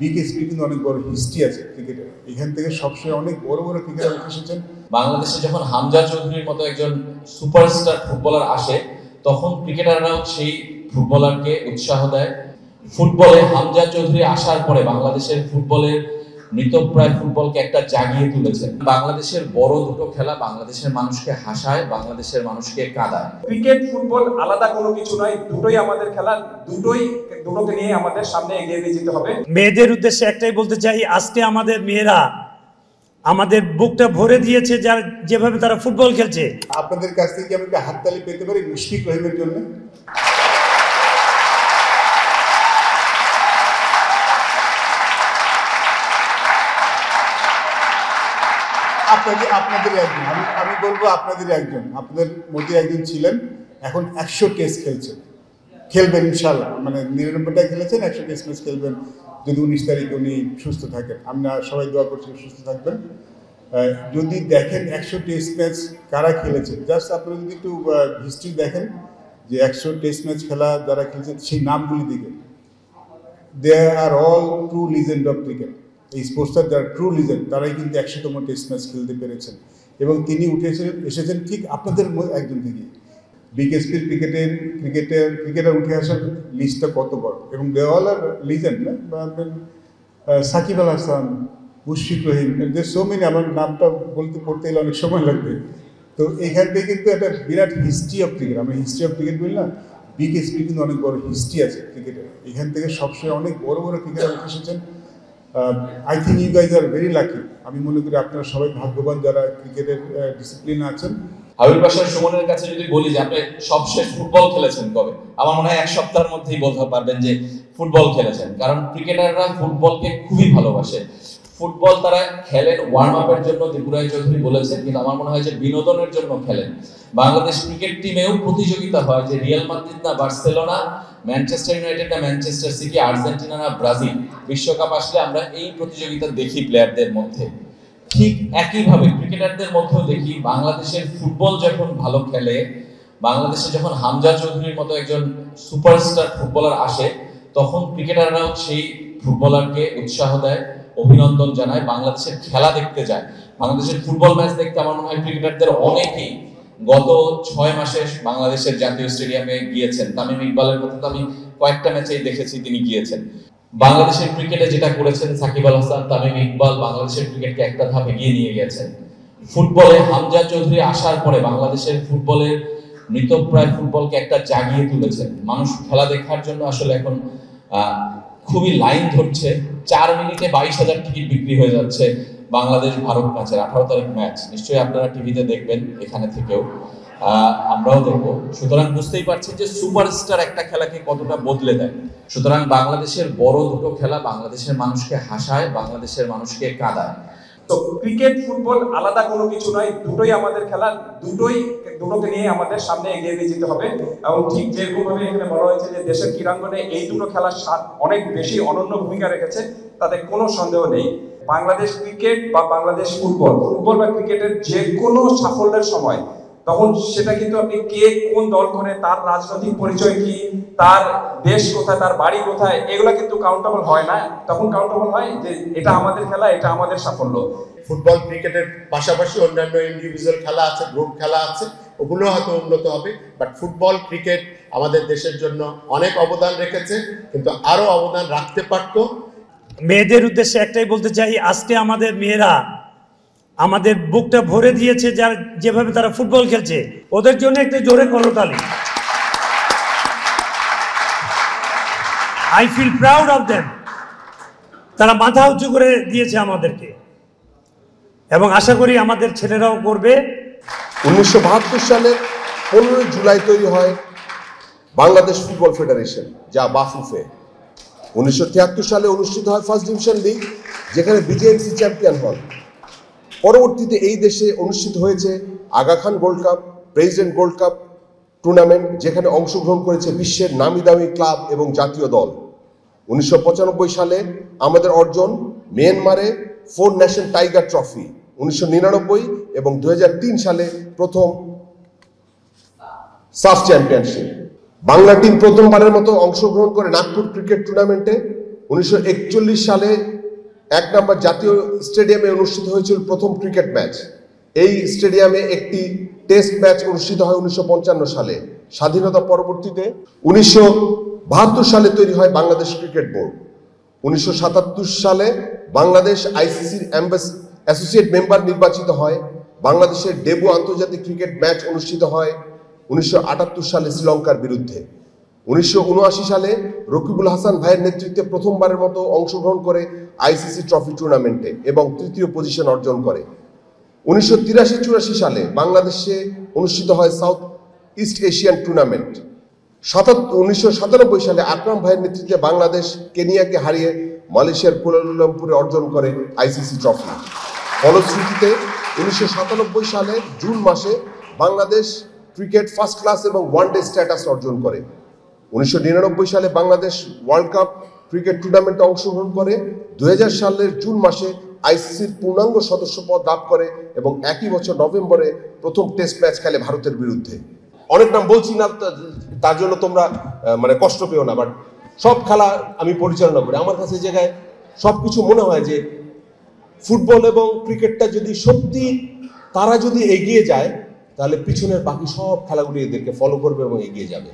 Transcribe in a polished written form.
BKSP কিন্তু অনেক বড় হিস্ট্রি আছে ক্রিকেটের। এখান থেকে সবসময় অনেক বড় বড় ক্রিকেটার উঠে এসেছেন। বাংলাদেশে যখন হামজা চৌধুরীর মতো একজন সুপারস্টার ফুটবলার আসে, তখন ক্রিকেটাররাও সেই ফুটবলারকে উৎসাহ দেয়। ফুটবলে হামজা চৌধুরী আসার পরে বাংলাদেশের ফুটবলের মৃতপ্রায় ফুটবলকে একটা জাগিয়ে তুলেছেন। বাংলাদেশের বড় দুটো খেলা বাংলাদেশের মানুষকে হাসায়, বাংলাদেশের মানুষকে কাঁদায়। ক্রিকেট ফুটবল আলাদা কোনো কিছু নয়, দুটোই আমাদের খেলা, দুটোকে নিয়ে আমাদের সামনে এগিয়ে নিয়ে যেতে হবে। মেয়েদের উদ্দেশ্যে একটাই বলতে চাই, আজকে আমাদের মেয়েরা আমাদের বুকটা ভরে দিয়েছে যেভাবে তারা ফুটবল খেলছে। আপনাদের কাছ থেকে আমি একটা হাততালি পেতে পারি মুশফিক রহিমের জন্য। আপনাদের একজন, আমি বলবো আপনাদের একজন, আপনাদের মধ্যে একজন ছিলেন, এখন 100 টেস্ট খেলবেন ইনশাল্লাহ। মানে 99টা খেলেছেন, 100 টেস্ট ম্যাচ খেলবেন যদি 19 তারিখে উনি সুস্থ থাকেন। আমরা সবাই দোয়া করছি সুস্থ থাকবেন। যদি দেখেন 100 টেস্ট ম্যাচ কারা খেলেছেন, জাস্ট আপনারা যদি একটু হিস্ট্রি দেখেন যে 100 টেস্ট ম্যাচ খেলা যারা খেলেছেন সেই নামগুলি দিকে, they are all true legend of cricket. এই স্পোর্টসটার যারা ট্রু লিজেন্ড তারাই কিন্তু 100তম টেস্ট ম্যাচ খেলতে পেরেছেন এবং তিনি এসেছেন ঠিক আপনাদের একজন থেকে। বিকেএসপির ক্রিকেটার উঠে আসার লিস্টটা কত বড়, এবং দে অল আর লিজেন্ড না। সাকিব আল হাসান, মুশফিক রহিম, যে সো মেনি, আমার নামটা পড়তে গেলে অনেক সময় লাগবে। তো এইখান থেকে কিন্তু একটা বিরাট হিস্ট্রি অফ ক্রিকেট, আমরা হিস্ট্রি অফ ক্রিকেট বলি না, বিকেএসপি কিন্তু অনেক বড় হিস্ট্রি আছে ক্রিকেটের। এখান থেকে সবসময় অনেক বড় বড় ক্রিকেটার উঠে এসেছেন। I think you guys are very lucky. আমি মনে করি আপনারা সবাই ভাগ্যবান যারা ক্রিকেটের ডিসিপ্লিনে আছেন। হাবিব বাশার সুমনের কাছে যদি বলি যে আপনি সবশেষ ফুটবল খেলেছেন কবে, আমার মনে হয় 1 সপ্তাহের মধ্যেই বলতে পারবেন যে ফুটবল খেলেছেন। কারণ ক্রিকেটাররা ফুটবলকে খুবই ভালোবাসে। ফুটবল তারা খেলেন ওয়ার্ম আপের জন্য, ত্রিপুরাই চৌধুরী বলেছেন, কিন্তু আমার মনে হয় যে বিনোদনের জন্য খেলেন। বাংলাদেশ ক্রিকেট টিমেও প্রতিযোগিতা হয় যে রিয়াল মাদ্রিদ না বার্সেলোনা, ম্যানচেস্টার ইউনাইটেড না ম্যানচেস্টার সিটি, আর্জেন্টিনা না ব্রাজিল, বিশ্বকাপ আসলে আমরা এই প্রতিযোগিতা দেখি প্লেয়ারদের মধ্যে। ঠিক একইভাবে ক্রিকেটারদের মধ্যেও দেখি বাংলাদেশের ফুটবল যখন ভালো খেলে, বাংলাদেশে যখন হামজা চৌধুরীর মতো একজন সুপারস্টার ফুটবলার আসে, তখন ক্রিকেটাররাও সেই ফুটবলারকে উৎসাহ দেয়, অভিনন্দন জানায়, বাংলাদেশের খেলা দেখতে যায়। বাংলাদেশের ফুটবল ম্যাচ দেখতে আমার মনে হয় ক্রিকেটারদের অনেকেই গত 6 মাসে বাংলাদেশের জাতীয় স্টেডিয়ামে গিয়েছেন। তামিম ইকবালের কথা তো আমি কয়েকটা ম্যাচেই দেখেছি তিনি গিয়েছেন। বাংলাদেশের ক্রিকেটে যেটা করেছেন সাকিব আল হাসান, তামিম ইকবাল, বাংলাদেশের ক্রিকেটকে একটা ধাপ এগিয়ে নিয়ে গেছেন। ফুটবলে হামজা চৌধুরী আসার পরে বাংলাদেশের ফুটবলের মৃতপ্রায় ফুটবলকে একটা জাগিয়ে তুলেছেন। মানুষ খেলা দেখার জন্য আসলে এখন খুবই লাইন ধরছে। 4 মিনিটে 22,000 টিকিট বিক্রি হয়ে যাচ্ছে বাংলাদেশ ভারত ম্যাচের, 18 তারিখ ম্যাচ। নিশ্চয়ই আপনারা টিভিতে দেখবেন, এখানে থেকেও আমরাও দেখবো। সুতরাং বুঝতেই পারছেন যে সুপারস্টার একটা খেলাকে কতটা বদলে দেয়। সুতরাং বাংলাদেশের বড় দুটো খেলা বাংলাদেশের মানুষকে হাসায়, বাংলাদেশের মানুষকে কাঁদায়। তো ক্রিকেট ফুটবল আলাদা কোনো কিছু নয়, দুটোই আমাদের খেলা, দুটোকে নিয়ে আমাদের সামনে এগিয়ে নিয়ে যেতে হবে। এবং ঠিক যেরকম ভাবে এখানে বলা হয়েছে যে দেশের ক্রীড়াঙ্গনে এই দুটো খেলার অনেক বেশি অনন্য ভূমিকা রেখেছে, তাতে কোনো সন্দেহ নেই। বাংলাদেশ ক্রিকেট বা বাংলাদেশ ফুটবল বা ক্রিকেটের যে কোনো সাফল্যের সময়, তখন সেটা কিন্তু আপনি কে কোন দল করে, তার রাজনৈতিক পরিচয় কি, তার দেশ কোথায়, তার বাড়ি কোথায়, এগুলো কিন্তু কাউন্টেবল হয় না। তখন কাউন্টেবল হয় যে এটা আমাদের খেলা, এটা আমাদের সাফল্য। ফুটবল ক্রিকেটের পাশাপাশি অন্যান্য ইন্ডিভিজুয়াল খেলা আছে, গ্রুপ খেলা আছে, ওগুলো হয়তো উন্নত হবে। বাট ফুটবল ক্রিকেট আমাদের দেশের জন্য অনেক অবদান রেখেছে, কিন্তু আরো অবদান রাখতে পারত। মেয়েদের উদ্দেশ্যে একটাই বলতে চাই, আজকে আমাদের মেয়েরা আমাদের বুকটা ভরে দিয়েছে যেভাবে তারা ফুটবল খেলছে। ওদের জন্য একটা জোরে করতালি। I feel proud of them. তারা মাথা উঁচু করে দিয়েছে আমাদেরকে, এবং আশা করি আমাদের ছেলেরাও করবে। 1972 সালের 15 জুলাই তৈরি হয় বাংলাদেশ ফুটবল ফেডারেশন, যা বাফুফে। 1973 সালে অনুষ্ঠিত হয় ফার্স্ট ডিভিশন লিগ, যেখানে বিজেএমসি চ্যাম্পিয়ন হন। পরবর্তীতে এই দেশে অনুষ্ঠিত হয়েছে Aga Khan gold cup, president gold cup tournament, যেখানে অংশগ্রহণ করেছে বিশ্বের নামি দামি ক্লাব এবং জাতীয় দল। 1995 সালে আমাদের অর্জন মিয়ানমারে 4 ন্যাশন টাইগার ট্রফি। 1999 এবং 2003 সালে প্রথম সাফ চ্যাম্পিয়নশিপ। বাংলা টিম প্রথমবারের মতো অংশগ্রহণ করে নাগপুর ক্রিকেট টুর্নামেন্টে। 1941 সালে 1 নম্বর জাতীয় স্টেডিয়ামে অনুষ্ঠিত হয়েছিল প্রথম ক্রিকেট ম্যাচ। এই স্টেডিয়ামে একটি টেস্ট ম্যাচ অনুষ্ঠিত হয় 1955 সালে। স্বাধীনতা পরবর্তীতে 1972 সালে তৈরি হয় বাংলাদেশ ক্রিকেট বোর্ড। 1977 সালে বাংলাদেশ আইসিসির অ্যাসোসিয়েট মেম্বার নির্বাচিত হয়। বাংলাদেশের ডেবু আন্তর্জাতিক ক্রিকেট ম্যাচ অনুষ্ঠিত হয় 1978 সালে শ্রীলঙ্কার বিরুদ্ধে। 1979 সালে রকিবুল হাসান ভাইয়ের নেতৃত্বে প্রথমবারের মতো অংশগ্রহণ করে আইসিসি ট্রফি টুর্নামেন্টে এবং তৃতীয় পজিশন অর্জন করে। 1983-84 সালে বাংলাদেশে অনুষ্ঠিত হয় সাউথ ইস্ট এশিয়ান টুর্নামেন্ট। 1997 সালে আকরাম ভাইয়ের নেতৃত্বে বাংলাদেশ কেনিয়াকে হারিয়ে মালয়েশিয়ার কুয়ালালামপুরে অর্জন করে আইসিসি ট্রফি। ফলশ্রুতিতে 1997 সালে জুন মাসে বাংলাদেশ ক্রিকেট ফার্স্ট ক্লাস এবং ওয়ানডে স্ট্যাটাস অর্জন করে। 1999 সালে বাংলাদেশ ওয়ার্ল্ড কাপ ক্রিকেট টুর্নামেন্টে অংশগ্রহণ করে। 2000 সালের জুন মাসে আইসিসির পূর্ণাঙ্গ সদস্যপদ লাভ করে এবং একই বছর নভেম্বরে প্রথম টেস্ট ম্যাচ খেলে ভারতের বিরুদ্ধে। অনেক নাম বলছি না, তার জন্য তোমরা মানে কষ্ট পেও না, বাট সব খেলা আমি পরিচালনা করি। আমার কাছে এই জায়গায় সব কিছু মনে হয় যে ফুটবল এবং ক্রিকেটটা যদি সত্যি তারা যদি এগিয়ে যায়, তাহলে পিছনের বাকি সব খেলাগুলি এদেরকে ফলো করবে এবং এগিয়ে যাবে।